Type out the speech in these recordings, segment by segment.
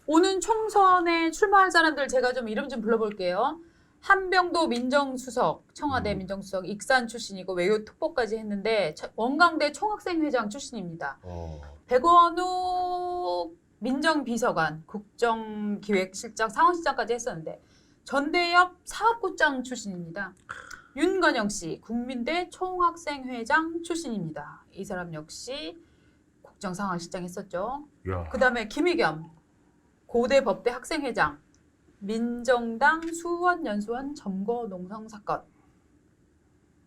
오는 총선에 출마할 사람들 제가 좀 이름 좀 불러볼게요. 한병도 민정수석, 청와대 민정수석, 익산 출신이고 외교 특보까지 했는데 원광대 총학생회장 출신입니다. 백원우 민정비서관, 국정기획실장, 상원실장까지 했었는데 전대엽 사업국장 출신입니다. 윤건영 씨, 국민대 총학생회장 출신입니다. 이 사람 역시 국정상황실장 했었죠. 그 다음에 김의겸, 고대 법대 학생회장, 민정당 수원연수원 점거 농성 사건.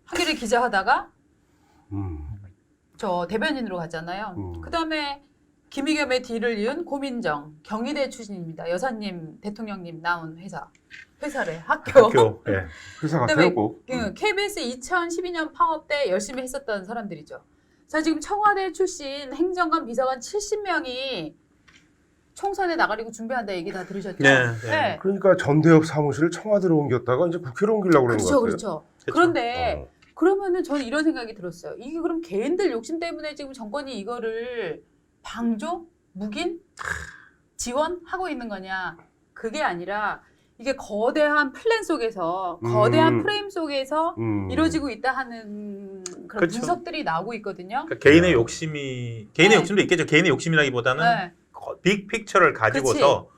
하기를 기자하다가 저 대변인으로 갔잖아요. 그 다음에 김의겸의 뒤를 이은 고민정, 경희대 출신입니다. 여사님, 대통령님 나온 회사래, 학교. 예. 회사가 되고. KBS 2012년 파업 때 열심히 했었던 사람들이죠. 자, 지금 청와대 출신 행정관, 비서관 70명이 총선에 나가려고 준비한다 얘기 다 들으셨죠? 네. 그러니까 전대협 사무실을 청와대로 옮겼다가 이제 국회로 옮기려고 그러는 것 같아요. 그렇죠. 그런데 그러면은 저는 이런 생각이 들었어요. 이게 그럼 개인들 욕심 때문에 지금 정권이 이거를 방조, 묵인, 지원하고 있는 거냐? 그게 아니라 이게 거대한 플랜 속에서, 거대한 프레임 속에서 이루어지고 있다 하는 그런 그렇죠. 분석들이 나오고 있거든요. 그러니까 개인의 욕심도 있겠죠. 개인의 욕심이라기보다는 빅 픽처를 가지고서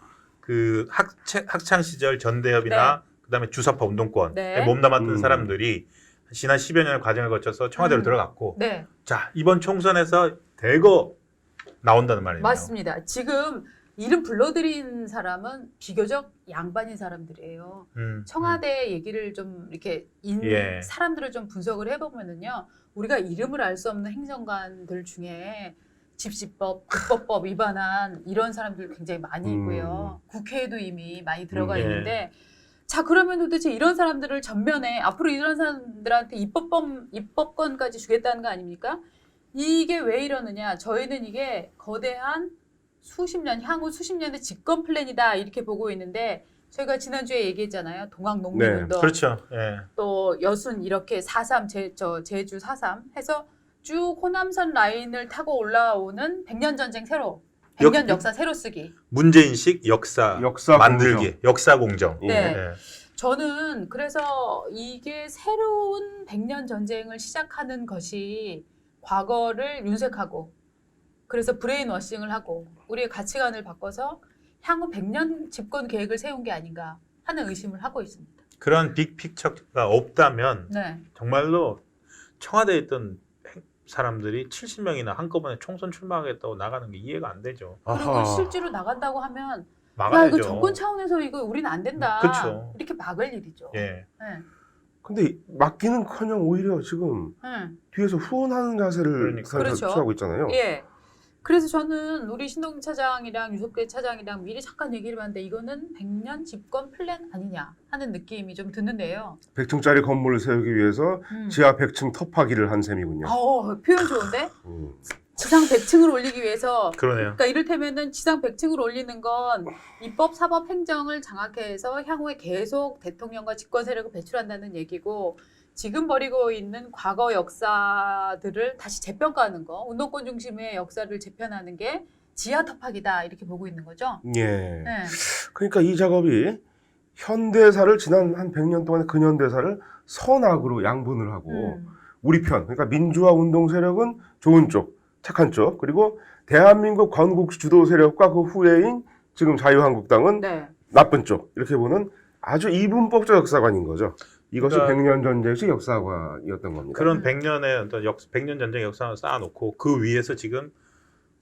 그 학창 시절 전대협이나 그다음에 주사파 운동권에 몸담았던 사람들이 지난 10여 년의 과정을 거쳐서 청와대로 들어갔고 자, 이번 총선에서 대거 나온다는 말이에요. 맞습니다. 지금 이름 불러드린 사람은 비교적 양반인 사람들이에요. 청와대 얘기를 좀 이렇게 사람들을 좀 분석을 해보면은요, 우리가 이름을 알 수 없는 행정관들 중에 집시법, 국법법 위반한 이런 사람들 굉장히 많이 있고요. 국회에도 이미 많이 들어가 있는데, 자, 그러면 도대체 이런 사람들을 전면에 앞으로 이런 사람들한테 입법권까지 주겠다는 거 아닙니까? 이게 왜 이러느냐? 저희는 이게 거대한 향후 수십 년의 집권 플랜이다 이렇게 보고 있는데, 저희가 지난주에 얘기했잖아요. 동학농민운동, 그렇죠. 또 여순 이렇게 4.3 제주 4.3 해서 쭉 호남선 라인을 타고 올라오는 100년 전쟁 100년 역사 새로 쓰기. 문제인식 역사 만들기, 역사 공정. 저는 그래서 이게 새로운 100년 전쟁을 시작하는 것이 과거를 윤색하고, 그래서 브레인워싱을 하고 우리의 가치관을 바꿔서 향후 100년 집권 계획을 세운 게 아닌가 하는 의심을 하고 있습니다. 그런 빅픽처가 없다면 정말로 청와대에 있던 사람들이 70명이나 한꺼번에 총선 출마하겠다고 나가는 게 이해가 안 되죠. 그리고 실제로 나간다고 하면 막아야죠. 이거 정권 차원에서 이거 우리는 안 된다. 그렇죠. 이렇게 막을 일이죠. 근데 막기는커녕 오히려 지금 뒤에서 후원하는 자세를 취하고 있잖아요. 그래서 저는 우리 신동진 차장이랑 유석대 차장이랑 미리 잠깐 얘기를 했는데 이거는 100년 집권 플랜 아니냐 하는 느낌이 좀 드는데요. 100층짜리 건물을 세우기 위해서 지하 100층 터파기를 한 셈이군요. 표현 좋은데? 지상 100층을 올리기 위해서. 그러네요. 그러니까 이를테면은 지상 100층을 올리는 건 입법, 사법, 행정을 장악해서 향후에 계속 대통령과 집권 세력을 배출한다는 얘기고, 지금 벌이고 있는 과거 역사들을 다시 재평가하는 거, 운동권 중심의 역사를 재편하는 게 지하 터파기다 이렇게 보고 있는 거죠. 그러니까 이 작업이 현대사를 지난 한 100년 동안의 근현대사를 선악으로 양분을 하고 우리 편, 그러니까 민주화 운동 세력은 좋은 쪽, 착한 쪽, 그리고 대한민국 건국 주도 세력과 그 후예인 지금 자유한국당은 나쁜 쪽, 이렇게 보는 아주 이분법적 역사관인 거죠. 이것이 그러니까 100년 전쟁식 역사관이었던 겁니다. 그런 100년의 어떤 100년 전쟁 역사를 쌓아놓고 그 위에서 지금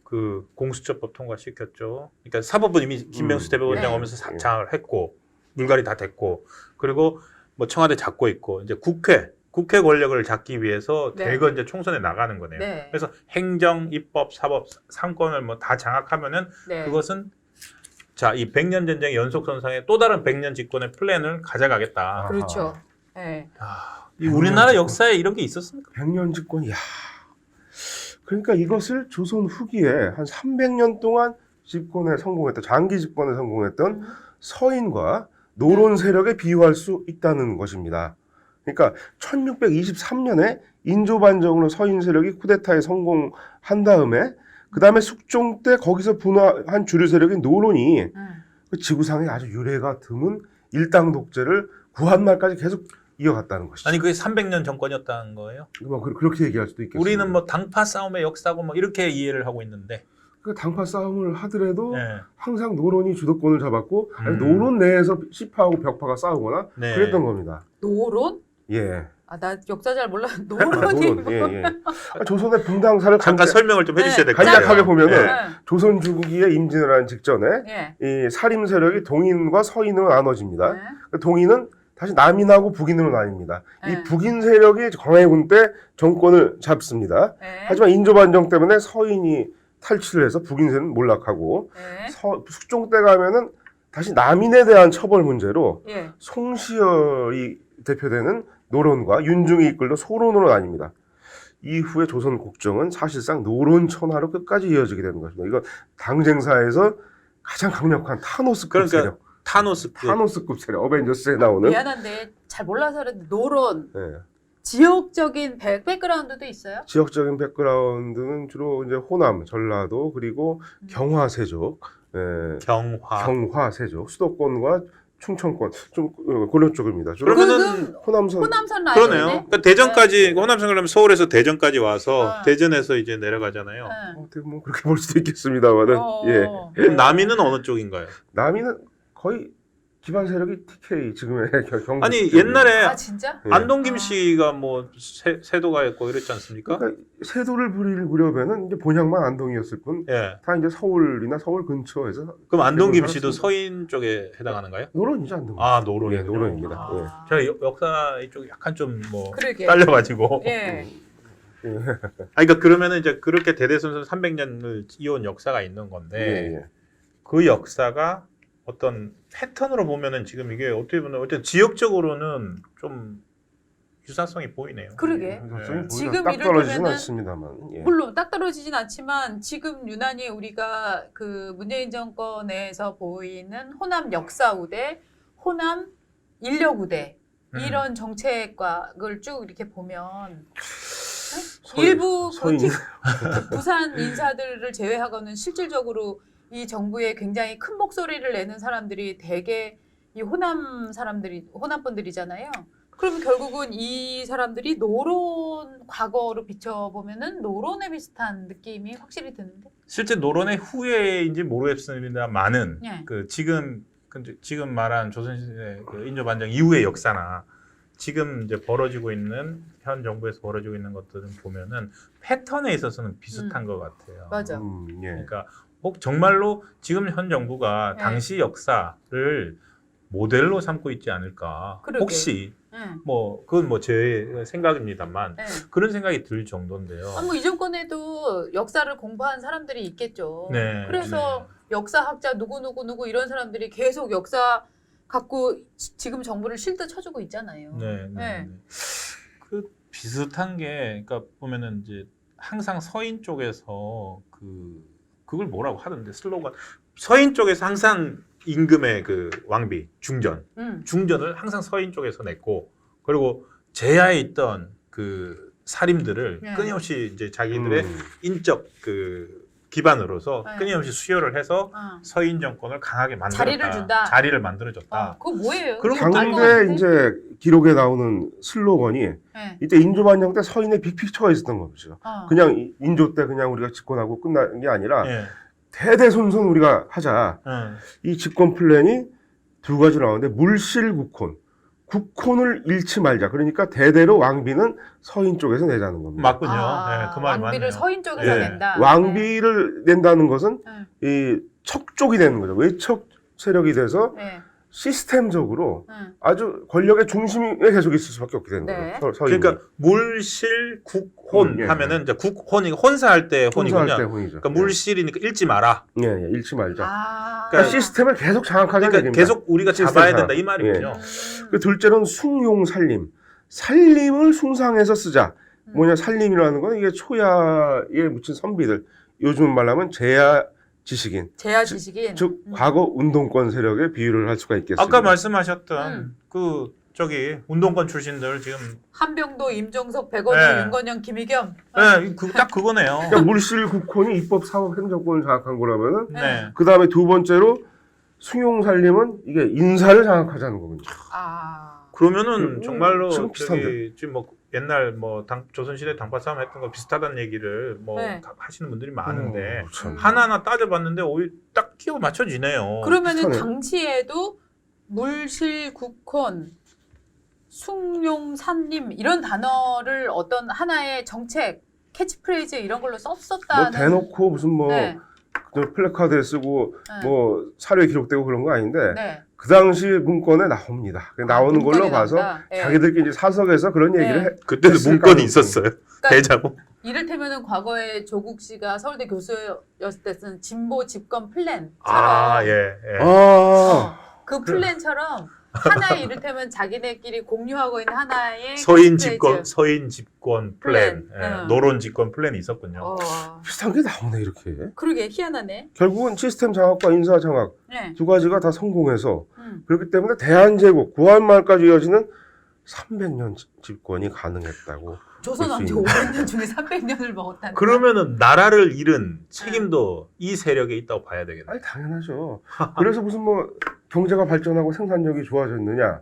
그 공수처법 통과시켰죠. 그러니까 사법은 이미 김명수 대법원장 오면서 장을 했고 물갈이 다 됐고, 그리고 뭐 청와대 잡고 있고, 이제 국회 권력을 잡기 위해서 대거 이제 총선에 나가는 거네요. 그래서 행정, 입법, 사법 3권을 뭐 다 장악하면은 그것은 자, 이 100년 전쟁 연속선상에 또 다른 100년 집권의 플랜을 가져가겠다. 그렇죠. 이 우리나라 역사에 이런 게 있었습니까? 100년 집권, 그러니까 이것을 조선 후기에 한 300년 동안 집권에 성공했던, 장기 집권에 성공했던 서인과 노론 세력에 비유할 수 있다는 것입니다. 그러니까 1623년에 인조반정으로 서인 세력이 쿠데타에 성공한 다음에 그 다음에 숙종 때 거기서 분화한 주류 세력인 노론이 그 지구상에 아주 유례가 드문 일당 독재를 구한말까지 계속 이어갔다는 것이죠. 아니 그게 300년 정권이었다는 거예요? 뭐 그렇게 얘기할 수도 있겠습니다. 우리는 뭐 당파 싸움의 역사고 뭐 이렇게 이해를 하고 있는데. 그 당파 싸움을 하더라도 네. 항상 노론이 주도권을 잡았고 아니, 노론 내에서 시파하고 벽파가 싸우거나 네. 그랬던 겁니다. 노론? 예. 아, 나 역사 잘 몰라. 노론이 노론. 예, 예. 조선의 붕당사를 잠깐 설명을 좀 해주셔야 될 것 같아요. 간략하게 보면은 네. 조선 중기에 임진을 한 직전에 예. 이 사림 세력이 동인과 서인으로 나눠집니다. 네. 그 동인은 다시 남인하고 북인으로 나뉩니다. 네. 이 북인 세력이 광해군 때 정권을 잡습니다. 네. 하지만 인조반정 때문에 서인이 탈취를 해서 북인 세는 몰락하고 네. 숙종 때 가면은 다시 남인에 대한 처벌 문제로 예. 송시열이 대표되는 노론과 윤중이 이끌던 소론으로 나뉩니다. 이후에 조선 국정은 사실상 노론 천하로 끝까지 이어지게 되는 것입니다. 이건 당쟁사에서 가장 강력한 타노스급 그러니까 세력. 타노스급 세력. 어벤져스에 나오는. 미안한데 잘 몰라서 그런데 노론 예. 지역적인 백그라운드도 있어요? 지역적인 백그라운드는 주로 이제 호남, 전라도 그리고 경화세족, 예, 경화세족, 수도권과 충청권 좀 그런 쪽입니다. 주로 그러면은 호남선. 호남선 라인이네. 그러네요. 그러니까 대전까지 호남선 그러면 서울에서 대전까지 와서 아. 대전에서 이제 내려가잖아요. 네. 어떻게 뭐 그렇게 볼 수도 있겠습니다만은 예. 그럼 남이는 어느 쪽인가요? 남이는 거의 기반 세력이 TK 지금의 경북. 아니 쪽이에요. 옛날에 아 진짜? 예. 안동김 씨가 뭐 세도가 있고 이랬지 않습니까? 그러니까 세도를 부릴 무렵에는 이제 본향만 안동이었을 뿐 예. 다 이제 서울이나 서울 근처에서 그럼 안동김 씨도 살았습니다. 서인 쪽에 해당하는가요? 노론이죠 안동. 아 노론이. 예, 노론입니다. 아. 제가 역사 이쪽이 약간 좀 뭐 그러게. 딸려가지고. 예. 그러니까 그러면은 이제 그렇게 대대손손 300년을 이어온 역사가 있는 건데 예, 예. 그 역사가 어떤 패턴으로 보면은 지금 이게 어떻게 보면 어쨌든 지역적으로는 좀 유사성이 보이네요. 그러게. 네. 지금 딱 떨어지진 이를테면은 않습니다만. 예. 물론 딱 떨어지진 않지만 지금 유난히 우리가 그 문재인 정권에서 보이는 호남 역사 우대, 호남 인력 우대 이런 정책을 쭉 이렇게 보면 일부 서인. 부산 인사들을 제외하고는 실질적으로 이 정부에 굉장히 큰 목소리를 내는 사람들이 대개 이 호남 사람들이 호남 분들이잖아요. 그럼 결국은 이 사람들이 노론 과거로 비춰보면은 노론에 비슷한 느낌이 확실히 드는데. 실제 노론의 후예인지 모르겠습니다만은 예. 그 지금 말한 조선시대 그 인조반정 이후의 역사나 지금 이제 벌어지고 있는 현 정부에서 벌어지고 있는 것들은 보면은 패턴에 있어서는 비슷한 것 같아요. 맞아. 예. 그러니까 혹 정말로 지금 현 정부가 네. 당시 역사를 모델로 삼고 있지 않을까? 그러게. 혹시 응. 뭐 그건 뭐 제 생각입니다만 네. 그런 생각이 들 정도인데요. 아, 뭐이 정권에도 역사를 공부한 사람들이 있겠죠. 네. 그래서 역사학자 누구 이런 사람들이 계속 역사 갖고 지금 정부를 실드 쳐주고 있잖아요. 네. 네. 그 비슷한 게 그러니까 보면은 이제 항상 서인 쪽에서 그걸 뭐라고 하던데 슬로건 서인 쪽에서 항상 임금의 그 왕비 중전을 항상 서인 쪽에서 냈고 그리고 제야에 있던 그 사림들을 네. 끊임없이 이제 자기들의 인적 그 기반으로서 네. 끊임없이 수혈을 해서 어. 서인 정권을 강하게 만들었다. 자리를 준다. 자리를 만들어줬다. 그거 뭐예요? 그럼 알것 당대 같은데? 이제 기록에 나오는 슬로건이 네. 이때 인조반정 때 서인의 빅픽처가 있었던 거죠. 어. 그냥 인조 때 그냥 우리가 집권하고 끝난 게 아니라 예. 대대손손 우리가 하자. 이 집권 플랜이 두 가지로 나오는데 물실국혼. 국혼을 잃지 말자. 그러니까 대대로 왕비는 서인 쪽에서 내자는 겁니다. 맞군요. 아, 네, 그 말이 왕비를 맞네요. 서인 쪽에서 예. 낸다. 왕비를 낸다는 것은 네. 이 척족이 되는 거죠. 외척 세력이 돼서 네. 시스템적으로 네. 아주 권력의 중심에 계속 있을 수밖에 없게 되는 네. 거예요. 서인이. 그러니까 물실 국혼 예. 하면은 이제 국혼이 혼사할 때 혼이군요. 혼사할 때 혼이죠. 그러니까 물실이니까 잃지 마라. 예, 예, 잃지 말자. 아. 그러니까 시스템을 계속 장악하자는 그러니까 얘기입니다. 계속 우리가 잡아야 시스템 된다 이 말이군요. 그 둘째로는 숭용살림. 살림을 숭상해서 쓰자. 뭐냐 살림이라는 건 이게 초야에 묻힌 선비들. 요즘 말로 하면 제야 지식인. 제야 지식인. 즉 과거 운동권 세력에 비유를 할 수가 있겠습니다. 아까 말씀하셨던 그 저기 운동권 출신들 지금 한병도, 임종석, 백원우, 네. 윤건영, 김희겸. 딱 그거네요. 그러니까 물실 국헌이 입법, 사법, 행정권을 장악한 거라면은 네. 그 다음에 두 번째로 숭용살림은 이게 인사를 장악하자는 거군요. 그러면은 정말로 지금 비슷한데. 저기 지금 뭐 옛날 뭐 조선시대 당파 싸움 했던 거 비슷하다는 얘기를 뭐 네. 하시는 분들이 많은데 참. 하나하나 따져봤는데 오히려 딱 끼워 맞춰지네요. 그러면은 비슷하네. 당시에도 물실, 국헌, 숭용산림 이런 단어를 어떤 하나의 정책, 캐치프레이즈 이런 걸로 뭐 썼었다는. 대놓고 무슨 뭐 네. 그냥 플래카드에 쓰고 네. 뭐 사료에 기록되고 그런 거 아닌데 네. 그 당시 문건에 나옵니다. 나오는 걸로 문건에 봐서 나온다. 네. 자기들끼리 이제 사석에서 그런 얘기를 네. 해. 그때도 했을 문건이 가능성이. 있었어요. 그러니까 대자보. 이를테면은 과거에 조국 씨가 서울대 교수였을 때 쓴 진보 집권 플랜처럼 예. 그 플랜처럼 하나의 이를테면 자기네끼리 공유하고 있는 하나의 서인 캐치프레이즈. 집권 플랜, 플랜. 노론 집권 플랜이 있었군요. 비슷한 게 나오네 이렇게. 그러게 희한하네. 결국은 시스템 장악과 인사 장악 네. 두 가지가 다 성공해서 그렇기 때문에 대한제국 구한말까지 이어지는 300년 집권이 가능했다고. 조선 왕조 볼 500년 중에 300년을 먹었다는. 그러면은 나라를 잃은 책임도 이 세력에 있다고 봐야 되겠네요. 아니 당연하죠. 그래서 무슨 뭐 경제가 발전하고 생산력이 좋아졌느냐.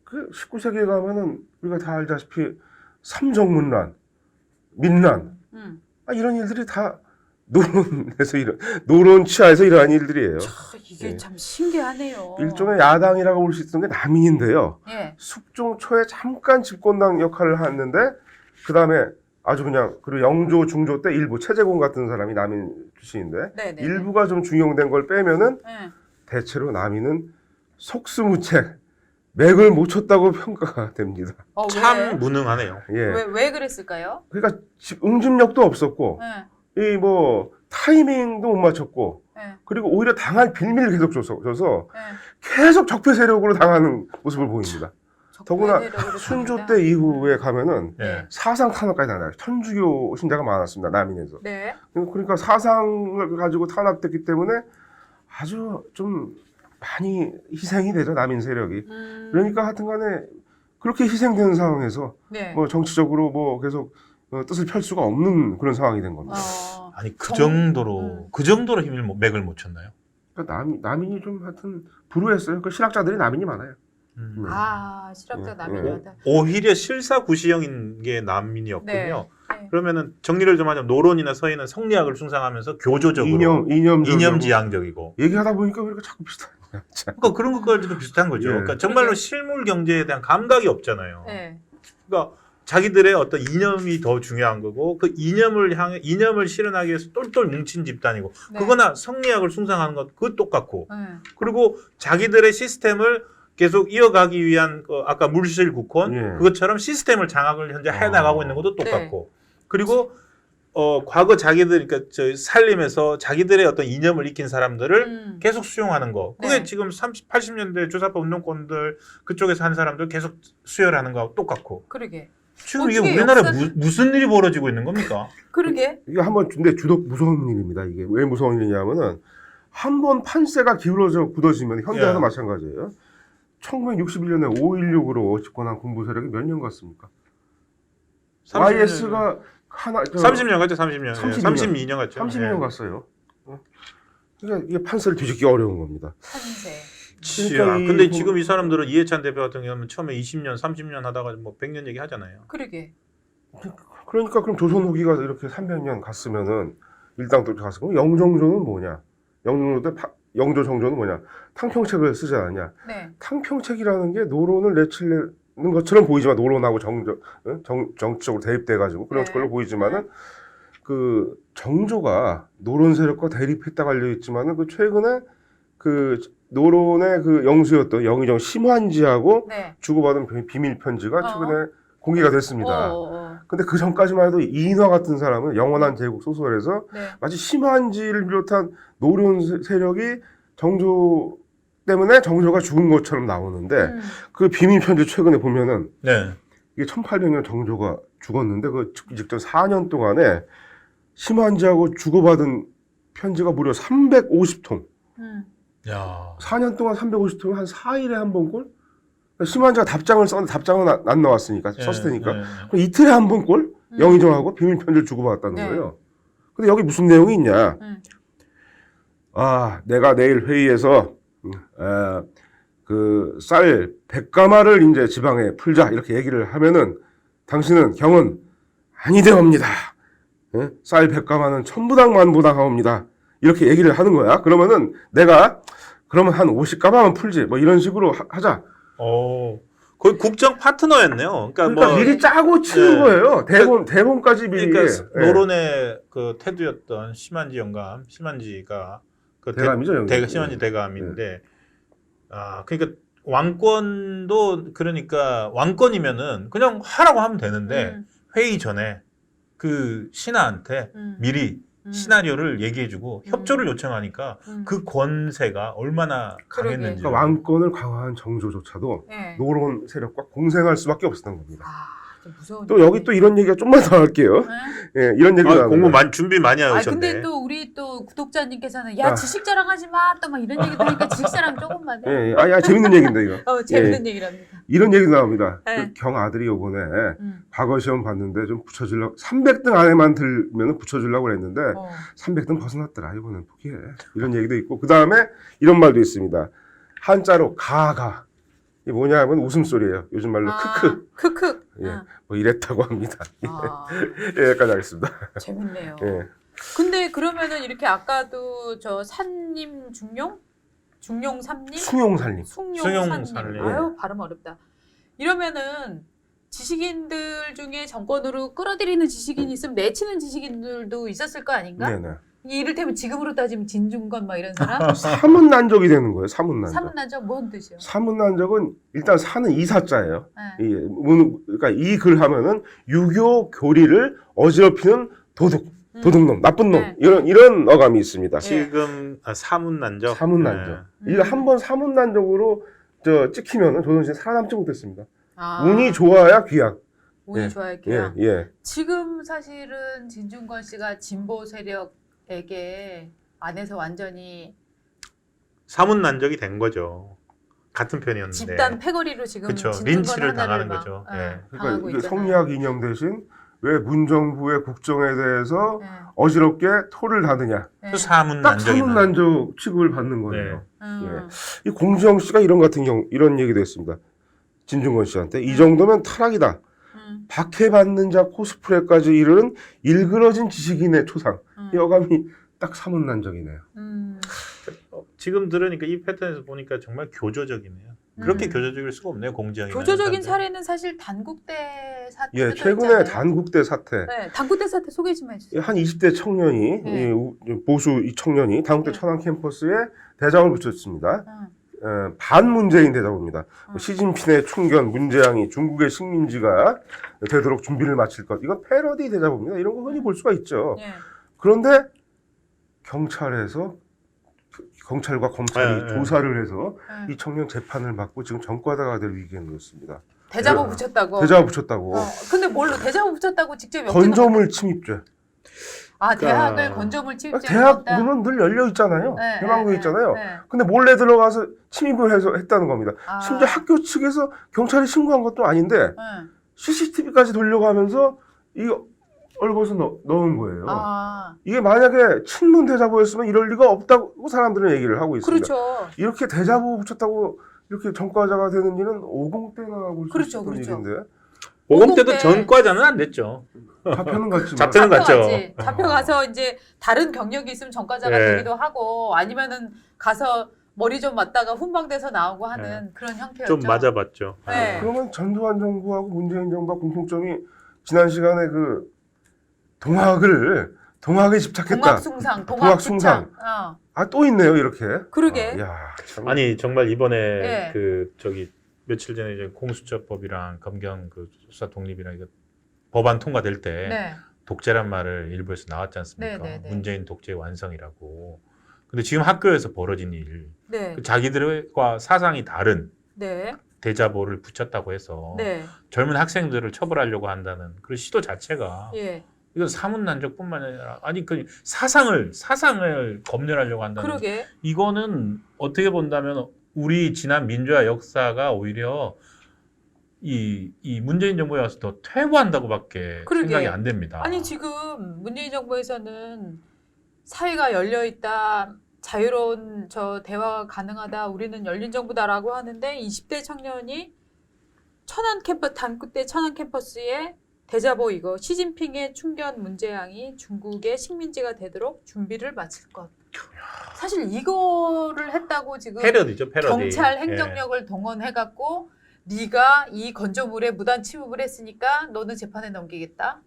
그 19세기에 가면은 우리가 다 알다시피 삼정문란, 민란 이런 일들이 다 노론 치하에서 일어난 일들이에요. 이게 참 신기하네요. 일종의 야당이라고 볼 수 있던 게 남인인데요. 예. 숙종 초에 잠깐 집권당 역할을 했는데 그 다음에 아주 그냥 그리고 영조 중조 때 일부 최재공 같은 사람이 남인 출신인데 네네. 일부가 좀 중용된 걸 빼면은 네. 대체로 남인은 속수무책 맥을 못 쳤다고 평가가 됩니다. 참 무능하네요. 예. 왜 그랬을까요? 그러니까 응집력도 없었고 네. 이 뭐 타이밍도 못 맞췄고 네. 그리고 오히려 당할 빌미를 계속 줘서 네. 계속 적폐 세력으로 당하는 모습을 보입니다. 더구나 적폐 순조 세력으로 때 이후에 가면은 예. 사상 탄압까지 나요. 천주교 신자가 많았습니다. 남인에서. 네. 그러니까 사상을 가지고 탄압됐기 때문에 아주 좀 많이 희생이 되죠. 남인 세력이. 그러니까 하여튼간에 그렇게 희생되는 상황에서 네. 뭐 정치적으로 뭐 계속 뜻을 펼 수가 없는 그런 상황이 된 겁니다. 아니 그 정도로 맥을 못 쳤나요? 그러니까 남인이 좀 하여튼 불우했어요. 그 실학자들이 남인이 많아요. 실학자 예, 남인이었다. 오히려 실사구시형인 게 남인이었군요. 네. 그러면은 정리를 좀 하자면 노론이나 서인은 성리학을 숭상하면서 교조적으로 이념지향적이고 얘기하다 보니까 왜 이렇게 자꾸 비슷하냐. 그러니까 그런 것까지도 비슷한 거죠. 예. 그러니까 정말로 실물 경제에 대한 감각이 없잖아요. 네. 그러니까 자기들의 어떤 이념이 더 중요한 거고 그 이념을 실현하기 위해서 똘똘 뭉친 집단이고 네. 그거나 성리학을 숭상하는 것 그것 똑같고 네. 그리고 자기들의 시스템을 계속 이어가기 위한 아까 물실 국헌 예. 그것처럼 시스템을 장악을 현재 해나가고 있는 것도 똑같고 그리고 과거 자기들 그러니까 저 살림에서 자기들의 어떤 이념을 익힌 사람들을 계속 수용하는 거 그게 네. 지금 80년대 주사파 운동권들 그쪽에서 한 사람들 계속 수혈하는 거하고 똑같고 그러게. 지금 이게 어떻게 우리나라에 무슨 일이 벌어지고 있는 겁니까? 그러게. 이게 한번 근데 주덕 무서운 일입니다. 이게 왜 무서운 일이냐면은 한 번 판세가 기울어져 굳어지면 현대와도 예. 마찬가지예요. 1961년에 5.16으로 집권한 군부 세력이 몇 년 갔습니까? 30년. YS가 하나 30년 갔죠, 30년. 32년 32년 갔죠. 32년 예. 갔어요. 그러니까 이게 판세를 뒤집기 어려운 겁니다. 판세. 그러니까 근데 지금 이 사람들은 이해찬 대표 같은 경우는 처음에 20년, 30년 하다가 뭐 100년 얘기 하잖아요. 그러게. 그러니까 그럼 조선 후기가 이렇게 300년 갔으면은 일당도 갔을 거고 영종조는 뭐냐? 영조 정조는 뭐냐? 탕평책을 쓰지 않았냐? 네. 탕평책이라는 게 노론을 내치려는 것처럼 보이지만 노론하고 정치적으로 대립돼가지고 그런 네. 걸로 보이지만은 그 정조가 노론 세력과 대립했다고 알려 있지만은 그 최근에 그 노론의 그 영수였던 영의정 심환지하고 네. 주고받은 비밀 편지가 최근에 공개가 됐습니다. 어. 근데 그 전까지만 해도 이인화 같은 사람은 영원한 제국 소설에서 네. 마치 심한지를 비롯한 노련 세력이 정조 때문에 정조가 죽은 것처럼 나오는데 그 비밀 편지 최근에 보면은 네. 이게 1800년 정조가 죽었는데 그 죽기 직전 4년 동안에 심한지하고 주고받은 편지가 무려 350통. 야. 4년 동안 350통이 한 4일에 한 번꼴? 심한자가 답장을 썼는데 답장은 안 나왔으니까 썼을 테니까 예. 그럼 이틀에 한 번 꼴 영의정하고 비밀 편지를 주고받았다는 네. 거예요. 근데 여기 무슨 내용이 있냐? 내가 내일 회의에서 그 쌀 100가마를 이제 지방에 풀자 이렇게 얘기를 하면은 당신은 경은 아니되옵니다. 쌀 100가마는 천부당 만부당 하옵니다. 이렇게 얘기를 하는 거야. 그러면은 내가 그러면 한 50가마만 풀지 뭐 이런 식으로 하자. 거의 국정 파트너였네요. 그러니까 뭐 미리 짜고 치는 네. 거예요. 대본까지 미리. 그러니까 예. 노론의 그 태두였던 심한지 영감, 심한지가 그 대감이죠, 영감. 심한지 대감인데, 그러니까 왕권도 그러니까 왕권이면은 그냥 하라고 하면 되는데 회의 전에 그 신하한테 미리 시나리오를 얘기해주고 협조를 요청하니까 그 권세가 얼마나 그러게. 강했는지. 그러니까 왕권을 강화한 정조조차도 네. 노론 세력과 공생할 수밖에 없었던 겁니다. 좀 무서운. 또 여기 또 이런 얘기가 좀만 더 할게요. 네? 예, 이런 얘기가 공부 준비 많이 하셨네. 근데 또 우리 또 구독자님께서는 야 지식 자랑하지 마 또 막 이런 얘기 들으니까 지식 자랑 조금만 해. 예, 재밌는 얘기인데 이거. 재밌는 얘기랍니다. 이런 얘기 나옵니다. 네. 그 경 아들이 요번에 과거 시험 봤는데 좀 붙여주려고 300등 안에만 들면 붙여주려고 그랬는데 300등 벗어났더라. 이번엔 포기해. 이런 얘기도 있고 그 다음에 이런 말도 있습니다. 한자로 가가 이게 뭐냐 하면 웃음소리예요. 요즘 말로 크크. 예, 뭐 이랬다고 합니다. 예, 여기까지 하겠습니다. 재밌네요. 예. 근데 그러면은 이렇게 아까도 저 산님 중용 삼님 숭용살림. 숭용산님. 아유 발음 어렵다. 이러면은 지식인들 중에 정권으로 끌어들이는 지식인이 있으면 내치는 지식인들도 있었을 거 아닌가? 네네. 이를테면 지금으로 따지면 진중권 막 이런 사람? 사문난적이 되는 거예요. 사문난적. 사문난적 뭔 뜻이요? 사문난적은 일단 사는 이사자예요. 네. 그러니까 이 글 하면은 유교 교리를 어지럽히는 도둑놈, 나쁜 놈 네. 이런 어감이 있습니다. 지금 사문난적. 사문난적. 이거 한번 사문난적으로 찍히면은 조선시대 살아남지 못했습니다. 운이 좋아야 귀양. 운이 좋아야 귀양. 예. 지금 사실은 진중권 씨가 진보 세력에게 안에서 완전히 사문난적이 된 거죠. 같은 편이었는데. 집단 패거리로 지금 그쵸. 진중권 린치를 하나를 당하는 막, 거죠. 당하고 그러니까 이게 있잖아요. 성리학 이념 대신 왜 문정부의 국정에 대해서 네. 어지럽게 토를 다느냐. 네. 또 딱 사문난적이 사문난적 취급을 받는 거예요. 음. 이 공주영 씨가 이런 얘기도 했습니다. 진중권 씨한테 이 정도면 타락이다. 박해받는 자 코스프레까지 이르는 일그러진 지식인의 초상. 이 어감이 딱 사문난적이네요. 지금 들으니까 이 패턴에서 보니까 정말 교조적이네요. 그렇게 교조적일 수가 없네요. 공정이. 교조적인 사례는 사실 단국대 사태. 예, 최근에 단국대 사태. 네, 단국대 사태 소개 좀 해주세요. 한 20대 청년이 네. 보수 이 청년이 단국대 네. 천안 캠퍼스에 대장을 붙였습니다. 반문재인 대장입니다. 시진핑의 충견, 문재양이 중국의 식민지가 되도록 준비를 마칠 것. 이건 패러디 대자보입니다. 이런 거 흔히 볼 수가 있죠. 네. 그런데 경찰과 검찰이 조사를 해서 이 청년 재판을 받고 지금 전과자가 될 위기에 놓였습니다. 대자보 붙였다고. 대자보 붙였다고. 근데 뭘로 대자보 붙였다고 직접 건조물 침입죄. 대학을 건조물 침입죄. 대학 문은 늘 열려 있잖아요. 네, 대망구에 네, 있잖아요. 네. 근데 몰래 들어가서 침입을 해서 했다는 겁니다. 심지어 학교 측에서 경찰이 신고한 것도 아닌데 CCTV까지 돌려가면서 이거 얼굴에서 넣은 거예요. 이게 만약에 친문 대자보였으면 이럴 리가 없다고 사람들은 얘기를 하고 있습니다. 그렇죠. 이렇게 대자보 붙였다고 이렇게 전과자가 되는 일은 50 때나 볼 수 그렇죠, 있었던 그렇죠. 일인데 50 때도 전과자는 안 됐죠. 잡혀는 갔지만 잡혀는 갔죠. 잡혀가서 이제 다른 경력이 있으면 전과자가 네. 되기도 하고 아니면은 가서 머리 좀 맞다가 훈방돼서 나오고 하는 그런 형태였죠. 좀 맞아봤죠. 네. 그러면 전두환 정부하고 문재인 정부와 공통점이 지난 시간에 그 동학에 집착했다. 동학숭상, 동학숭상. 또 있네요, 이렇게. 그러게. 참. 아니 정말 이번에 네. 며칠 전에 이제 공수처법이랑 검경 그 수사 독립이랑 이거 법안 통과될 때 네. 독재란 말을 일부에서 나왔지 않습니까? 네, 네, 네. 문재인 독재 완성이라고. 근데 지금 학교에서 벌어진 일, 네. 자기들과 사상이 다른 네. 대자보를 붙였다고 해서 네. 젊은 학생들을 처벌하려고 한다는 그런 시도 자체가 예. 이건 사문난적뿐만 아니라 그 사상을 검열하려고 한다는 그러게. 이거는 어떻게 본다면 우리 지난 민주화 역사가 오히려 이 문재인 정부에 와서 더 퇴보한다고밖에 그러게. 생각이 안 됩니다. 아니 지금 문재인 정부에서는 사회가 열려 있다, 자유로운 저 대화가 가능하다, 우리는 열린 정부다라고 하는데 20대 청년이 단국대 천안 캠퍼스에 대자보 이거 시진핑의 충견 문재양이 중국의 식민지가 되도록 준비를 마칠 것. 사실 이거를 했다고 지금 패러디죠, 패러디. 경찰 행정력을 동원해갖고 네가 이 건조물에 무단 침입을 했으니까 너는 재판에 넘기겠다.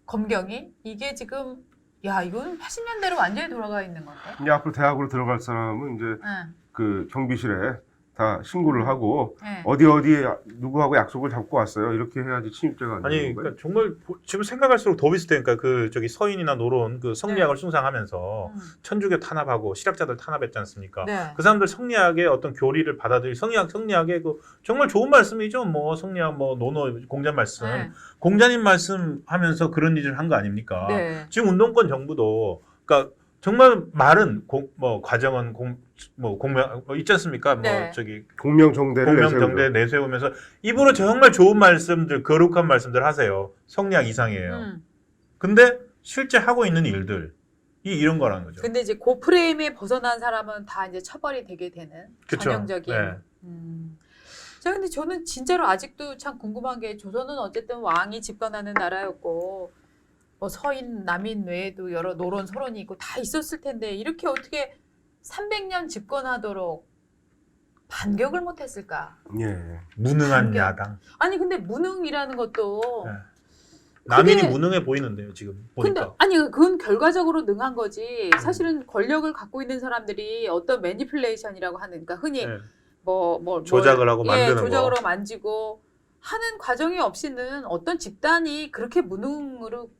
검경이 이게 지금 야 이건 80년대로 완전히 돌아가 있는 건데. 이제 앞으로 대학으로 들어갈 사람은 이제 응. 그 경비실에 다 신고를 하고 네. 어디에 누구하고 약속을 잡고 왔어요. 이렇게 해야지 침입죄가 안 아니, 되는 거예요. 그러니까 정말 지금 생각할수록 더 비슷하니까 그 저기 서인이나 노론 그 성리학을 숭상하면서 천주교 탄압하고 실학자들 탄압했지 않습니까? 네. 그 사람들 성리학의 어떤 교리를 받아들이 성리학의 그 정말 좋은 말씀이죠. 뭐 성리학 뭐 노노 공자 말씀, 네. 공자님 말씀하면서 그런 일을 한 거 아닙니까? 네. 지금 운동권 정부도 그러니까 정말 말은 과정은 공명 있지 않습니까? 네. 뭐 저기 공명정대를 공명정대 내세우면서 입으로 정말 좋은 말씀들, 거룩한 말씀들 하세요. 성리학 이상이에요. 근데 실제 하고 있는 일들 이런 거라는 거죠. 근데 이제 그 프레임에 벗어난 사람은 다 이제 처벌이 되게 되는 그쵸? 전형적인. 네. 자, 근데 저는 진짜로 아직도 참 궁금한 게 조선은 어쨌든 왕이 집권하는 나라였고 뭐 서인, 남인 외에도 여러 노론, 소론이 있고 다 있었을 텐데 이렇게 어떻게 300년 집권하도록 반격을 못했을까? 예. 무능한 반격. 야당. 아니 근데 무능이라는 것도 네. 남인이 그게- 무능해 보이는데요 지금 근데 보니까. 아니 그건 결과적으로 능한 거지. 사실은 권력을 갖고 있는 사람들이 어떤 매니플레이션이라고 하는, 그러니까 흔히 네. 조작을 하고 만드는 거. 조작을 하고 만지고 하는 과정이 없이는 어떤 집단이 그렇게 무능으로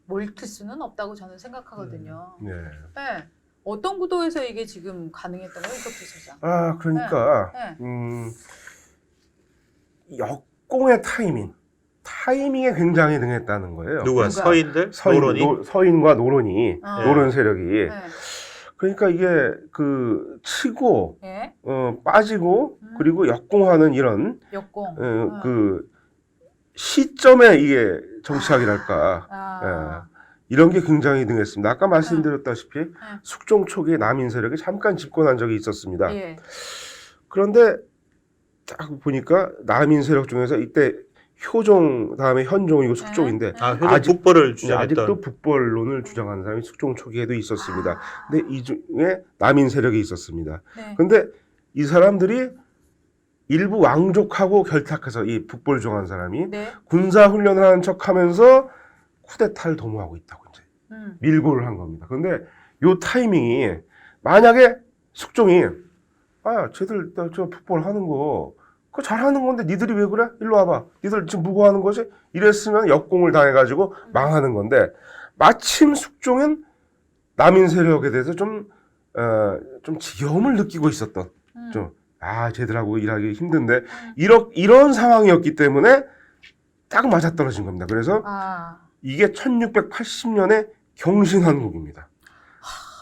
몰릴 수는 없다고 저는 생각하거든요. 예. 네. 어떤 구도에서 이게 지금 가능했던 거예요, 이석기 소장? 아, 그러니까 네. 역공의 타이밍에 굉장히 능했다는 거예요. 누가? 서인들? 노론이? 서인과 노론이, 어. 노론 세력이. 네. 그러니까 이게 그 치고 네. 빠지고 그리고 역공하는 이런 역공. 그 시점에 이게 정치학이랄까 이런 게 굉장히 능했습니다. 아까 말씀드렸다시피 숙종 초기에 남인 세력이 잠깐 집권한 적이 있었습니다. 예. 그런데 딱 보니까 남인 세력 중에서 이때 효종 다음에 현종이고 숙종인데 효종 북벌을 주장했던. 아직도 북벌론을 주장하는 사람이 숙종 초기에도 있었습니다. 근데 이 중에 남인 세력이 있었습니다. 네. 근데 이 사람들이 일부 왕족하고 결탁해서 이 북벌 주장한 사람이 네. 군사 훈련을 하는 척하면서 쿠데타를 도모하고 있다고 이제 밀고를 한 겁니다. 그런데 요 타이밍이 만약에 숙종이 쟤들 저 북벌 하는 거 그거 잘하는 건데 니들이 왜 그래? 일로 와봐. 니들 지금 무고하는 거지? 이랬으면 역공을 당해가지고 망하는 건데 마침 숙종은 남인 세력에 대해서 좀 지겨움을 느끼고 있었던 쟤들하고 일하기 힘든데 이런 상황이었기 때문에 딱 맞아떨어진 겁니다. 그래서 이게 1680년에 경신한국입니다.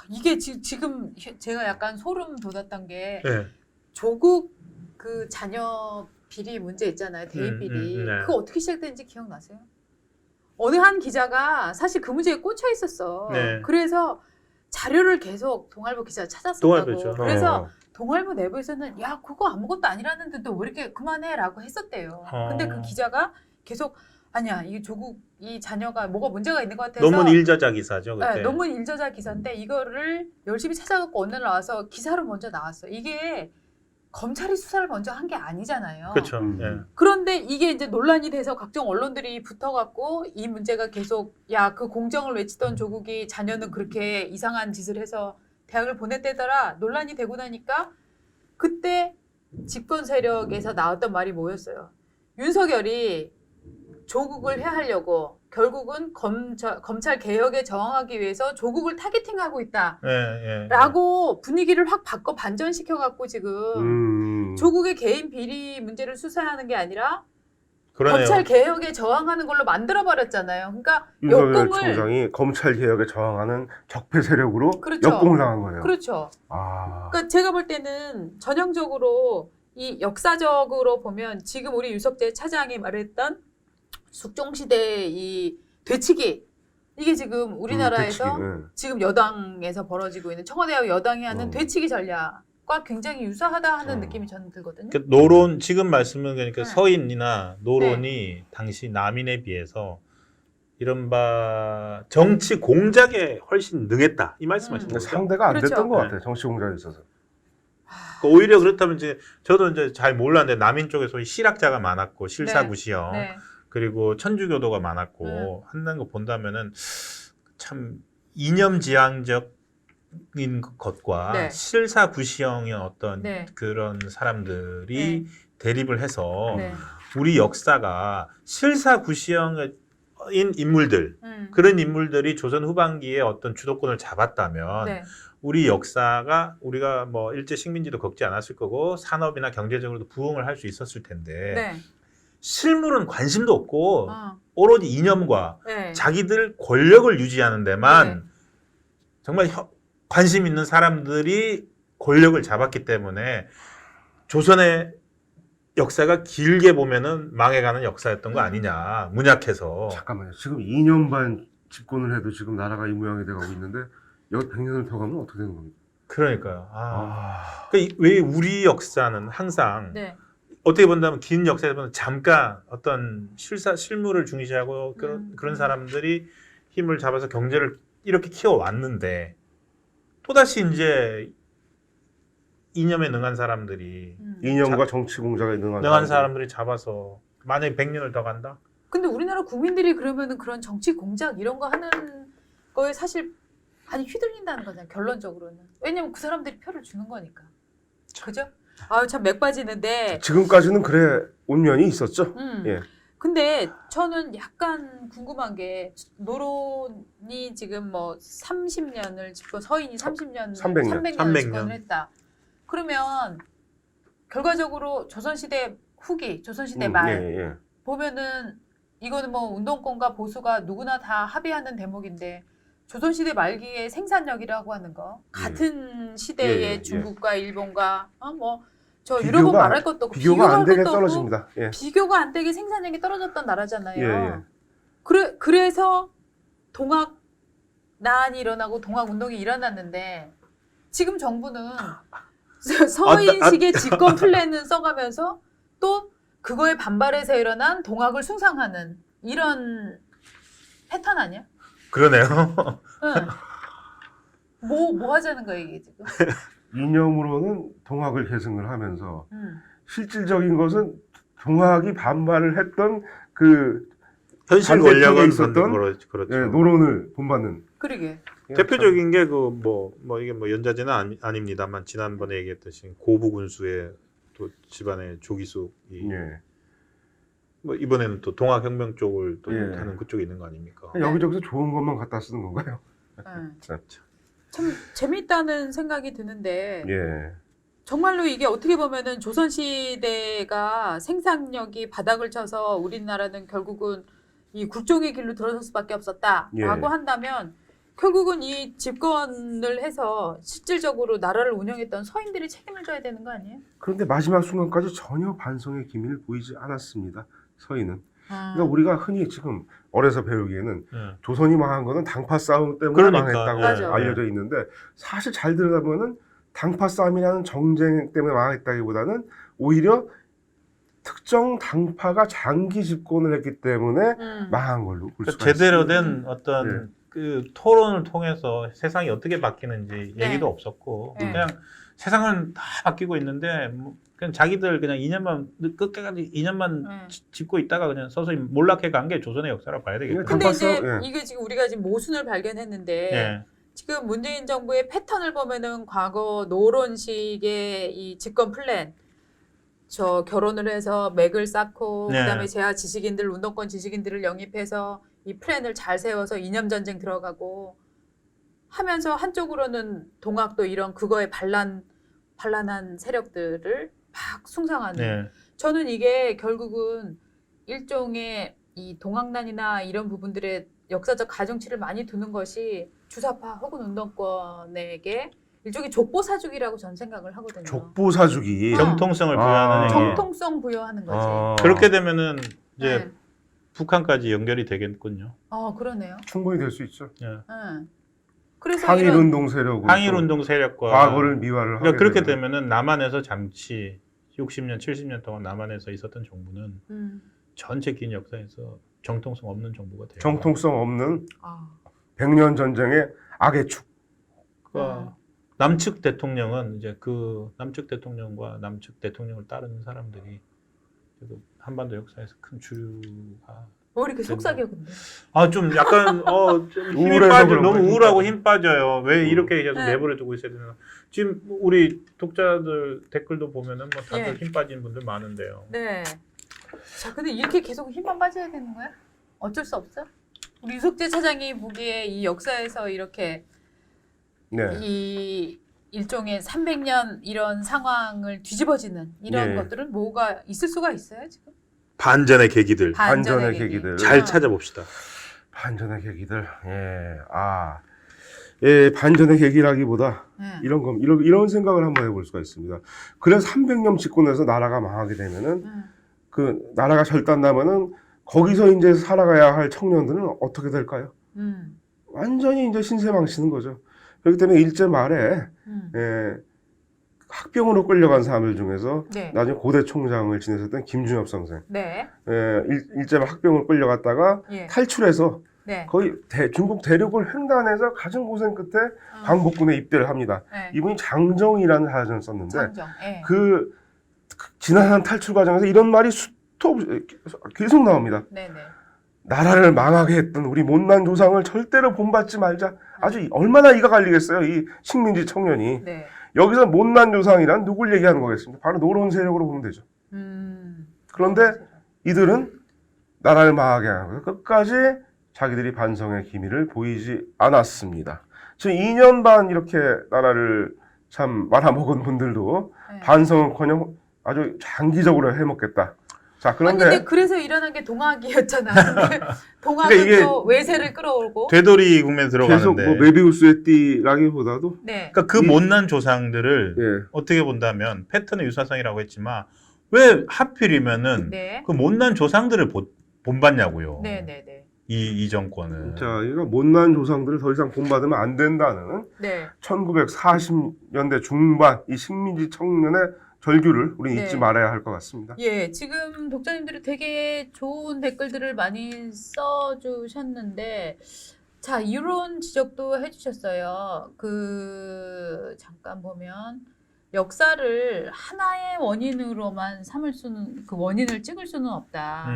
이게 지금 제가 약간 소름 돋았던 게 네. 조국 그 자녀 비리 문제 있잖아요. 대입 비리. 네. 그거 어떻게 시작됐는지 기억나세요? 어느 한 기자가 사실 그 문제에 꽂혀 있었어. 네. 그래서 자료를 계속 동아일보 기자가 찾았었다고. 동아일보죠. 그래서 동아일보 내부에서는 야 그거 아무것도 아니라는데 너 왜 이렇게 그만해라고 했었대요. 근데 그 기자가 계속 아니야 이 조국 이 자녀가 뭐가 문제가 있는 것 같아서 논문 일저자 기사죠 그때. 네, 논문 일저자 기사인데 이거를 열심히 찾아갖고 오늘 나와서 기사로 먼저 나왔어. 이게 검찰이 수사를 먼저 한 게 아니잖아요. 그렇죠. 예. 그런데 이게 이제 논란이 돼서 각종 언론들이 붙어갖고 이 문제가 계속 야 그 공정을 외치던 조국이 자녀는 그렇게 이상한 짓을 해서 대학을 보냈대더라 논란이 되고 나니까 그때 집권 세력에서 나왔던 말이 뭐였어요? 윤석열이 조국을 해하려고 결국은 검찰 개혁에 저항하기 위해서 조국을 타겟팅하고 있다라고 분위기를 확 바꿔 반전시켜갖고 지금 조국의 개인 비리 문제를 수사하는 게 아니라 그러네요. 검찰 개혁에 저항하는 걸로 만들어버렸잖아요. 그러니까 윤석열 역공을 총장이 검찰 개혁에 저항하는 적폐 세력으로 그렇죠. 역공을 당한 거예요. 그렇죠. 그러니까 제가 볼 때는 전형적으로 이 역사적으로 보면 지금 우리 유석재 차장이 말했던 숙종시대의 이 되치기 이게 지금 우리나라에서 되치기, 네. 지금 여당에서 벌어지고 있는 청와대와 여당이 하는 되치기 전략과 굉장히 유사하다 하는 느낌이 저는 들거든요. 그러니까 노론 지금 말씀은 그러니까 네. 서인이나 노론이 당시 남인에 비해서 이른바 정치 공작에 훨씬 능했다 이 말씀하시는 근데 거죠. 상대가 안 그렇죠. 됐던 것 네. 같아요. 정치 공작에 있어서. 그러니까 오히려 그렇다면 이제 저도 이제 잘 몰랐는데 남인 쪽에 소위 실학자가 많았고 실사구시형 네. 그리고 천주교도가 많았고 한다는 거 본다면은 참 이념지향적인 것과 네. 실사구시형의 어떤 네. 그런 사람들이 대립을 해서 네. 우리 역사가 실사구시형인 인물들 그런 인물들이 조선 후반기에 어떤 주도권을 잡았다면 네. 우리 역사가 우리가 뭐 일제 식민지도 겪지 않았을 거고 산업이나 경제적으로도 부흥을 할 수 있었을 텐데 네. 실물은 관심도 없고 어. 오로지 이념과 네. 자기들 권력을 유지하는 데만 네. 정말 관심 있는 사람들이 권력을 잡았기 때문에 조선의 역사가 길게 보면은 망해가는 역사였던 거 아니냐 문약해서. 잠깐만요. 지금 2년 반 집권을 해도 지금 나라가 이 모양이 돼가고 있는데 여기 100년을 더 가면 어떻게 되는 겁니까? 그러니까요. 그러니까 왜 우리 역사는 항상 네. 어떻게 본다면 긴 역사에 보면 잠깐 어떤 실물을 중시하고 그런 사람들이 힘을 잡아서 경제를 이렇게 키워왔는데 또다시 이제 이념에 능한 사람들이 이념과 정치 공작에 능한 사람들이 잡아서 만약에 100년을 더 간다? 근데 우리나라 국민들이 그러면은 그런 정치 공작 이런 거 하는 거에 사실 많이 휘둘린다는 거잖아요. 결론적으로는. 왜냐면 그 사람들이 표를 주는 거니까. 그죠? 아유 참 맥 빠지는데. 지금까지는 그래 온 면이 있었죠. 예. 근데 저는 약간 궁금한 게 노론이 지금 뭐 30년을 집권 서인이 30년 300년 집권을 했다. 그러면 결과적으로 조선시대 후기, 조선시대 말 보면은 이거는 뭐 운동권과 보수가 누구나 다 합의하는 대목인데 조선시대 말기의 생산력이라고 하는 거 같은 시대의 중국과 일본과 저 유럽은 말할 것도 없고 비교가 안 되게 떨어집니다. 예. 비교가 안 되게 생산력이 떨어졌던 나라잖아요. 예. 그래서 동학난이 일어나고 동학운동이 일어났는데 지금 정부는 서인식의 집권 플랜은 써가면서 또 그거에 반발해서 일어난 동학을 숭상하는 이런 패턴 아니야? 그러네요. 응. 뭐 하자는 거야 이게 지금? 이념으로는 동학을 계승을 하면서 실질적인 것은 동학이 반발을 했던 그 현실 권력에 있었던 그렇죠. 예, 노론을 본받는. 그러게. 대표적인 게 이게 뭐 연자제는 아닙니다만 지난번에 얘기했듯이 고부군수의 또 집안의 조기숙이 뭐 이번에는 또 동학혁명 쪽을 또 하는 그쪽에 있는 거 아닙니까? 여기저기서 좋은 것만 갖다 쓰는 건가요? 참 재밌다는 생각이 드는데 예. 정말로 이게 어떻게 보면은 조선시대가 생산력이 바닥을 쳐서 우리나라는 결국은 이 굴종의 길로 들어설 수밖에 없었다라고 한다면 결국은 이 집권을 해서 실질적으로 나라를 운영했던 서인들이 책임을 져야 되는 거 아니에요? 그런데 마지막 순간까지 전혀 반성의 기미를 보이지 않았습니다. 서인은. 그러니까 우리가 흔히 지금 어려서 배우기에는 조선이 망한 거는 당파 싸움 때문에 망했다고 알려져 있는데 사실 잘 들여다보면 당파 싸움이라는 정쟁 때문에 망했다기보다는 오히려 특정 당파가 장기 집권을 했기 때문에 망한 걸로 볼 수가 제대로 있습니다. 된 어떤 그 토론을 통해서 세상이 어떻게 바뀌는지 얘기도 없었고 그냥 세상은 다 바뀌고 있는데 그냥 자기들 그냥 2년만 2년만 짚고 있다가 그냥 서서히 몰락해 간 게 조선의 역사라고 봐야 되겠죠. 근데 이제 이게 지금 우리가 지금 모순을 발견했는데 지금 문재인 정부의 패턴을 보면은 과거 노론식의 이 집권 플랜 저 결혼을 해서 맥을 쌓고 그다음에 재하 지식인들 운동권 지식인들을 영입해서 이 플랜을 잘 세워서 이념 전쟁 들어가고 하면서 한쪽으로는 동학도 이런 그거에 반란한 세력들을 막 숭상하는 저는 이게 결국은 일종의 이 동학난이나 이런 부분들의 역사적 가중치를 많이 두는 것이 주사파 혹은 운동권에게 일종의 족보사주기라고 저는 생각을 하거든요. 족보사주기. 정통성을 부여하는 얘기. 정통성 부여하는 거지. 그렇게 되면은 이제 네. 북한까지 연결이 되겠군요. 그러네요. 충분히 될 수 있죠. 예. 네. 그래서 항일운동 세력으로 항일운동 세력과 과거를 미화를 하게 그러니까 그렇게 되면. 되면은 남한에서 잠시 60년, 70년 동안 남한에서 있었던 정부는 전체 긴 역사에서 정통성 없는 정부가 돼요. 정통성 없는 아. 100년 전쟁의 악의 축. 그러니까 남측 대통령은 이제 그 남측 대통령과 남측 대통령을 따르는 사람들이 그래도 한반도 역사에서 큰 주류가 왜 이렇게 속삭여 근데? 좀 약간 좀 힘이 우울해서 빠져 그런 너무 거예요, 우울하고 힘 힘 빠져요. 왜 이렇게 계속 네. 내버려 두고 있어야 되나? 지금 우리 독자들 댓글도 보면은 뭐 다들 네. 힘 빠진 분들 많은데요. 네. 자, 근데 이렇게 계속 힘만 빠져야 되는 거야? 어쩔 수 없어? 우리 유석재 차장이 보기에 이 역사에서 이렇게 네. 이 일종의 300년 이런 상황을 뒤집어지는 이런 네. 것들은 뭐가 있을 수가 있어요 지금? 반전의 계기들 반전의 계기들. 잘 찾아봅시다. 반전의 계기들. 반전의 계기라기보다 네. 이런 생각을 한번 해볼 수가 있습니다. 그래서 300년 집권해서 나라가 망하게 되면은 그 나라가 절단나면은 거기서 이제 살아가야 할 청년들은 어떻게 될까요? 완전히 이제 신세망치는 거죠. 그렇기 때문에 일제 말에 학병으로 끌려간 사람들 중에서 네. 나중에 고대 총장을 지냈었던 김준엽 선생, 네. 일제 학병으로 끌려갔다가 예. 탈출해서 네. 거의 중국 대륙을 횡단해서 가진 고생 끝에 광복군에 입대를 합니다. 네. 이분이 장정이라는 사전을 썼는데 장정. 예. 그 지난한 탈출 과정에서 이런 말이 계속 나옵니다. 네네. 나라를 망하게 했던 우리 못난 조상을 절대로 본받지 말자. 아주 얼마나 이가 갈리겠어요, 이 식민지 청년이. 네. 여기서 못난 조상이란 누굴 얘기하는 거겠습니까? 바로 노론 세력으로 보면 되죠. 그런데 이들은 나라를 망하게 하고 끝까지 자기들이 반성의 기미를 보이지 않았습니다. 지금 2년 반 이렇게 나라를 참 말아먹은 분들도 네. 반성은커녕 아주 장기적으로 해먹겠다. 자, 그런데 근데 그래서 일어난 게 동학이었잖아. 근데 동학은 그러니까 이게 또 외세를 끌어올고. 되돌이 국면에 계속 들어가는데 뭐 메비우스의 띠라기보다도 네. 그러니까 그 못난 조상들을 예. 어떻게 본다면 패턴의 유사성이라고 했지만 왜 하필이면은 네. 그 못난 조상들을 본받냐고요. 네네네. 이 정권은. 자, 이거 못난 조상들을 더 이상 본받으면 안 된다는 네. 1940년대 중반 이 식민지 청년의 절규를 우리는 네. 잊지 말아야 할 것 같습니다. 예, 지금 독자님들이 되게 좋은 댓글들을 많이 써주셨는데, 자, 이런 지적도 해주셨어요. 잠깐 보면, 역사를 하나의 원인으로만 삼을 수는, 그 원인을 찍을 수는 없다.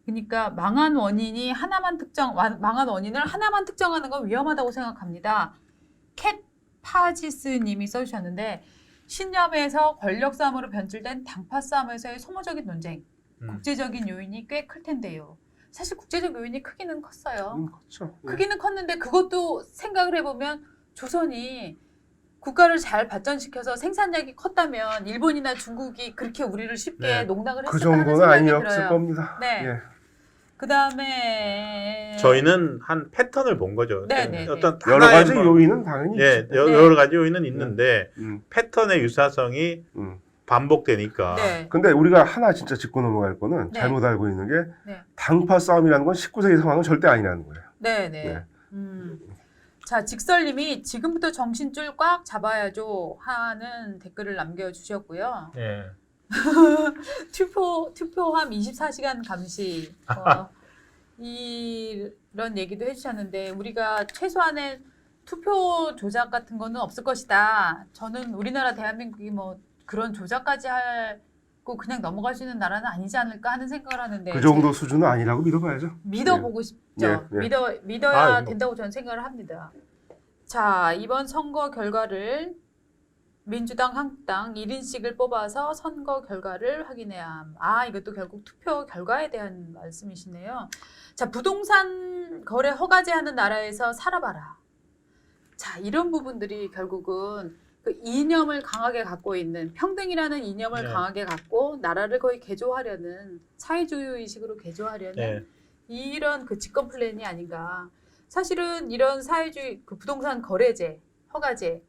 그러니까 망한 원인을 하나만 특정하는 건 위험하다고 생각합니다. 캣 파지스 님이 써주셨는데, 신념에서 권력 싸움으로 변질된 당파 싸움에서의 소모적인 논쟁, 국제적인 요인이 꽤 클 텐데요. 사실 국제적 요인이 크기는 컸어요. 그렇죠. 크기는 컸는데 그것도 생각을 해보면 조선이 국가를 잘 발전시켜서 생산력이 컸다면 일본이나 중국이 그렇게 우리를 쉽게 네. 농락을 그 했을까 하는 정도는 생각이 아니었을 들어요. 겁니다. 네. 예. 그다음에 저희는 한 패턴을 본 거죠. 네네네. 어떤 여러 하나의 가지 뭐- 요인은 당연히 예, 있죠. 여러 가지 요인은 있는데 음. 패턴의 유사성이 음. 반복되니까. 네. 근데 우리가 하나 진짜 짚고 넘어갈 거는 네. 잘못 알고 있는 게 네. 당파 싸움이라는 건 19세기 상황은 절대 아니라는 거예요. 네네. 네. 자, 직설님이 지금부터 정신줄 꽉 잡아야죠 하는 댓글을 남겨주셨고요. 예. 투표함 24시간 감시 이런 얘기도 해주셨는데 우리가 최소한의 투표 조작 같은 거는 없을 것이다. 저는 우리나라 대한민국이 뭐 그런 조작까지 하고 그냥 넘어갈 수 있는 나라는 아니지 않을까 하는 생각을 하는데 그 정도 수준은 아니라고 믿어봐야죠. 믿어보고 싶죠. 예, 예. 믿어야 뭐. 된다고 저는 생각을 합니다. 자, 이번 선거 결과를 민주당, 한국당 1인씩을 뽑아서 선거 결과를 확인해야 함. 이것도 결국 투표 결과에 대한 말씀이시네요. 자, 부동산 거래 허가제하는 나라에서 살아봐라. 자, 이런 부분들이 결국은 그 이념을 강하게 갖고 있는 평등이라는 이념을 네. 강하게 갖고 나라를 거의 개조하려는 사회주의 의식으로 개조하려는 네. 이런 그 집권 플랜이 아닌가. 사실은 이런 사회주의 그 부동산 거래제, 허가제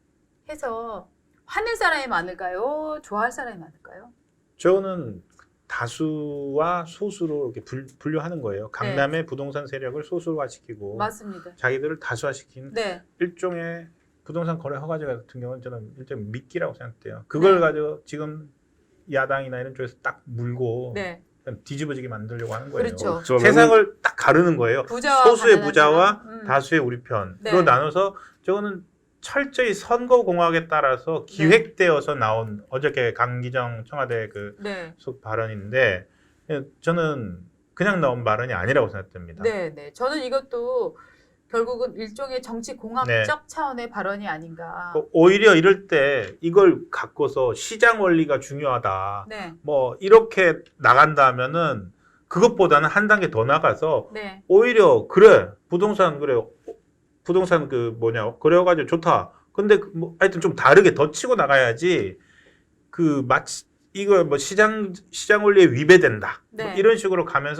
해서 화낼 사람이 많을까요? 좋아할 사람이 많을까요? 저는 다수와 소수로 이렇게 분류하는 거예요. 강남의 부동산 세력을 소수화시키고 맞습니다. 자기들을 다수화시킨 네. 일종의 부동산 거래 허가제 같은 경우는 저는 일종의 미끼라고 생각돼요. 그걸 네. 가지고 지금 야당이나 이런 쪽에서 딱 물고 네. 그냥 뒤집어지게 만들려고 하는 거예요. 그렇죠. 어쩌면 세상을 딱 가르는 거예요. 부자와 소수의 가난한 부자와 사람. 다수의 우리 편으로 네. 나눠서 저거는 철저히 선거공학에 따라서 기획되어서 나온 어저께 강기정 청와대 그 네. 속 발언인데 저는 그냥 나온 발언이 아니라고 생각됩니다. 네, 네. 저는 이것도 결국은 일종의 정치 공학적 차원의 발언이 아닌가. 오히려 이럴 때 이걸 갖고서 시장 원리가 중요하다. 네. 뭐 이렇게 나간다면은 그것보다는 한 단계 더 나가서 네. 오히려 그래 부동산 그래 부동산 그 뭐냐 그래가지고 좋다. 근데 뭐 하여튼 좀 다르게 더 치고 나가야지 그 마치 이거 뭐 시장 원리에 위배된다. 네. 뭐 이런 식으로 가면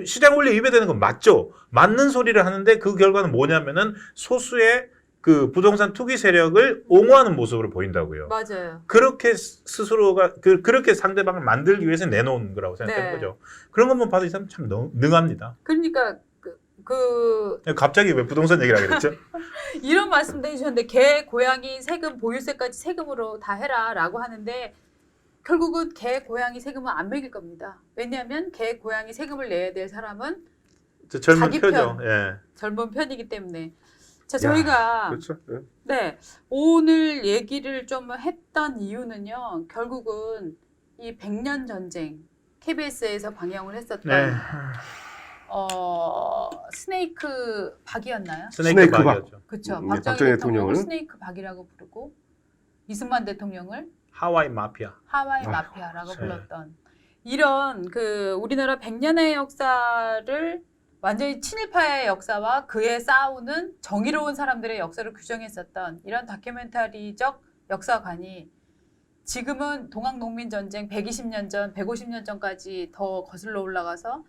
시장 원리에 위배되는 건 맞죠. 맞는 소리를 하는데 그 결과는 뭐냐면은 소수의 그 부동산 투기 세력을 옹호하는 모습으로 보인다고요. 맞아요. 그렇게 스스로가 그렇게 상대방을 만들기 위해서 내놓은 거라고 생각하는 네. 거죠. 그런 것만 봐도 이 사람 참 능합니다. 그러니까 갑자기 왜 부동산 얘기를 하게 됐죠? 이런 말씀도 해주셨는데 개, 고양이 세금, 보유세까지 세금으로 다 해라라고 하는데 결국은 개, 고양이 세금은 안 매길 겁니다. 왜냐하면 개, 고양이 세금을 내야 될 사람은 젊은 자기 표죠. 편. 예. 젊은 편이기 때문에. 자, 저희가 그렇죠. 네. 네, 오늘 얘기를 좀 했던 이유는요. 결국은 이 100년 전쟁 KBS에서 방영을 했었던 네. 스네이크 박이었나요? 스네이크 박. 박이었죠. 그렇죠. 네, 박정희 박정희 대통령을 대통령을 스네이크 박이라고 부르고 이승만 대통령을 하와이 마피아. 하와이 아, 마피아라고 네. 불렀던 이런 그 우리나라 100년의 역사를 완전히 친일파의 역사와 그에 싸우는 정의로운 사람들의 역사를 규정했었던 이런 다큐멘터리적 역사관이 지금은 동학농민전쟁 120년 전, 150년 전까지 더 거슬러 올라가서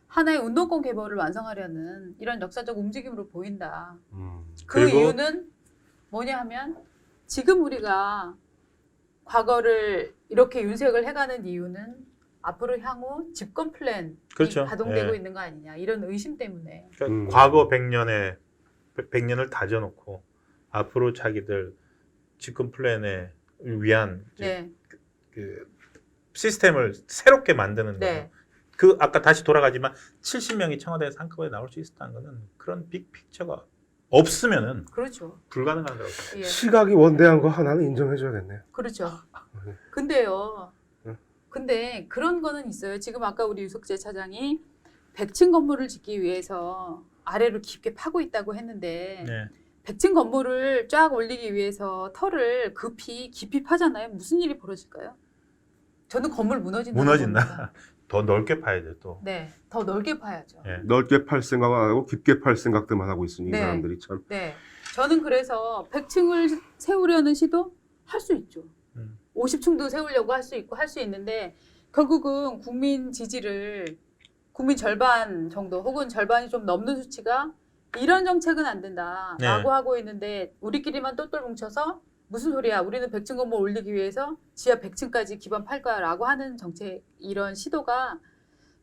하나의 운동권 계보를 완성하려는 이런 역사적 움직임으로 보인다. 그 그리고 이유는 뭐냐 하면 지금 우리가 과거를 이렇게 윤색을 해가는 이유는 앞으로 향후 집권 플랜이 그렇죠. 가동되고 예. 있는 거 아니냐 이런 의심 때문에. 그러니까 과거 100년을 다져놓고 앞으로 자기들 집권 플랜에 위한 네, 그 시스템을 새롭게 만드는 거예요. 네, 그 아까 다시 돌아가지만 70명이 청와대에서 한꺼번에 나올 수 있었다는 거는 그런 빅픽처가 없으면은 그렇죠. 불가능한 거라고 생각해요. 예, 시각이 원대한 거 하나는 인정해줘야겠네요. 그렇죠. 네. 근데요. 네. 근데 그런 거는 있어요. 지금 아까 우리 유석재 차장이 100층 건물을 짓기 위해서 아래로 깊게 파고 있다고 했는데 네. 100층 건물을 쫙 올리기 위해서 터를 깊이 파잖아요. 무슨 일이 벌어질까요? 저는 건물 무너진다고 봅니다. 무너진다. 더 넓게 파야 돼 또. 네, 더 넓게 파야죠. 예. 넓게 팔 생각은 안 하고 깊게 팔 생각들만 하고 있으니 네. 이 사람들이 참. 네, 저는 그래서 100층을 세우려는 시도 할 수 있죠. 50층도 세우려고 할 수 있고 할 수 있는데 결국은 국민 지지를 국민 절반 정도 혹은 절반이 좀 넘는 수치가 이런 정책은 안 된다라고 네. 하고 있는데 우리끼리만 똘똘 뭉쳐서 무슨 소리야 우리는 100층 건물 올리기 위해서 지하 100층까지 기반 팔 거야 라고 하는 정책 이런 시도가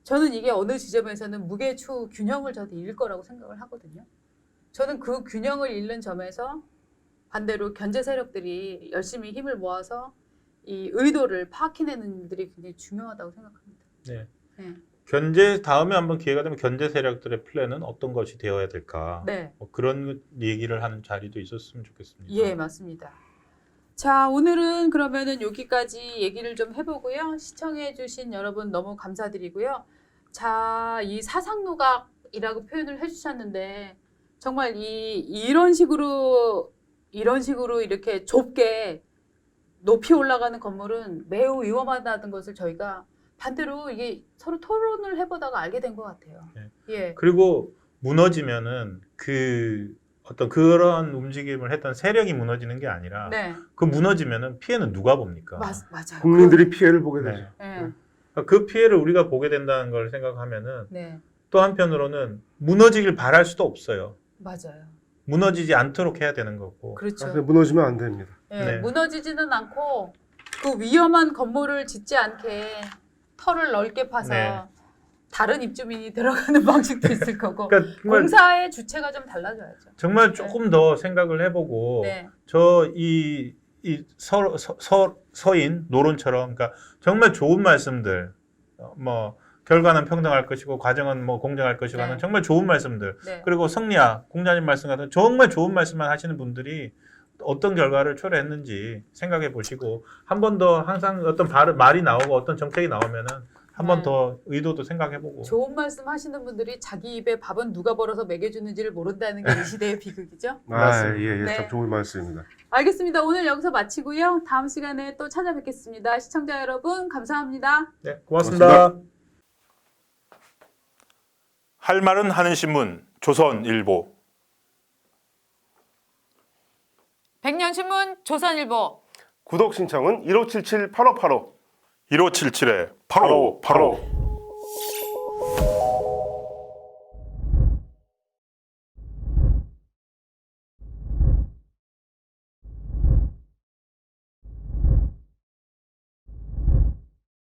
저는 이게 어느 지점에서는 무게추 균형을 저도 잃을 거라고 생각을 하거든요. 저는 그 균형을 잃는 점에서 반대로 견제 세력들이 열심히 힘을 모아서 이 의도를 파악해내는 일들이 굉장히 중요하다고 생각합니다. 네. 네. 다음에 한번 기회가 되면 견제 세력들의 플랜은 어떤 것이 되어야 될까? 네. 뭐 그런 얘기를 하는 자리도 있었으면 좋겠습니다. 예, 맞습니다. 자, 오늘은 그러면은 여기까지 얘기를 좀 해보고요. 시청해주신 여러분 너무 감사드리고요. 자, 이 사상누각이라고 표현을 해주셨는데 정말 이런 식으로 이렇게 좁게 높이 올라가는 건물은 매우 위험하다는 것을 저희가 반대로 이게 서로 토론을 해보다가 알게 된 것 같아요. 네. 예, 그리고 무너지면은 그 어떤 그런 움직임을 했던 세력이 무너지는 게 아니라 네, 그 무너지면은 피해는 누가 봅니까? 맞아요. 국민들이 피해를 보게 네. 되죠. 예, 그 피해를 우리가 보게 된다는 걸 생각하면은 네, 또 한편으로는 무너지길 바랄 수도 없어요. 맞아요. 무너지지 않도록 해야 되는 거고. 그렇죠. 무너지면 안 됩니다. 예, 네. 무너지지는 않고 그 위험한 건물을 짓지 않게 털을 넓게 파서 네. 다른 입주민이 들어가는 방식도 있을 거고 그러니까 정말, 공사의 주체가 좀 달라져야죠. 정말 조금 더 생각을 해보고 네. 이 서인 노론처럼 그러니까 정말 좋은 말씀들 뭐 결과는 평등할 것이고 과정은 뭐 공정할 것이고 네. 하는 정말 좋은 말씀들 네. 그리고 성리학 공자님 말씀 같은 정말 좋은 말씀만 하시는 분들이 어떤 결과를 초래했는지 생각해 보시고 한 번 더 항상 어떤 말이 나오고 어떤 정책이 나오면은 한 번 네. 더 의도도 생각해 보고 좋은 말씀 하시는 분들이 자기 입에 밥은 누가 벌어서 먹여주는지를 모른다는 게 이 시대의 비극이죠. 예, 네. 참 좋은 말씀입니다. 알겠습니다. 오늘 여기서 마치고요. 다음 시간에 또 찾아뵙겠습니다. 시청자 여러분 감사합니다. 네, 고맙습니다. 할 말은 하는 신문 조선일보 백년신문 조선일보 구독 신청은 1577-8585 1577에 8585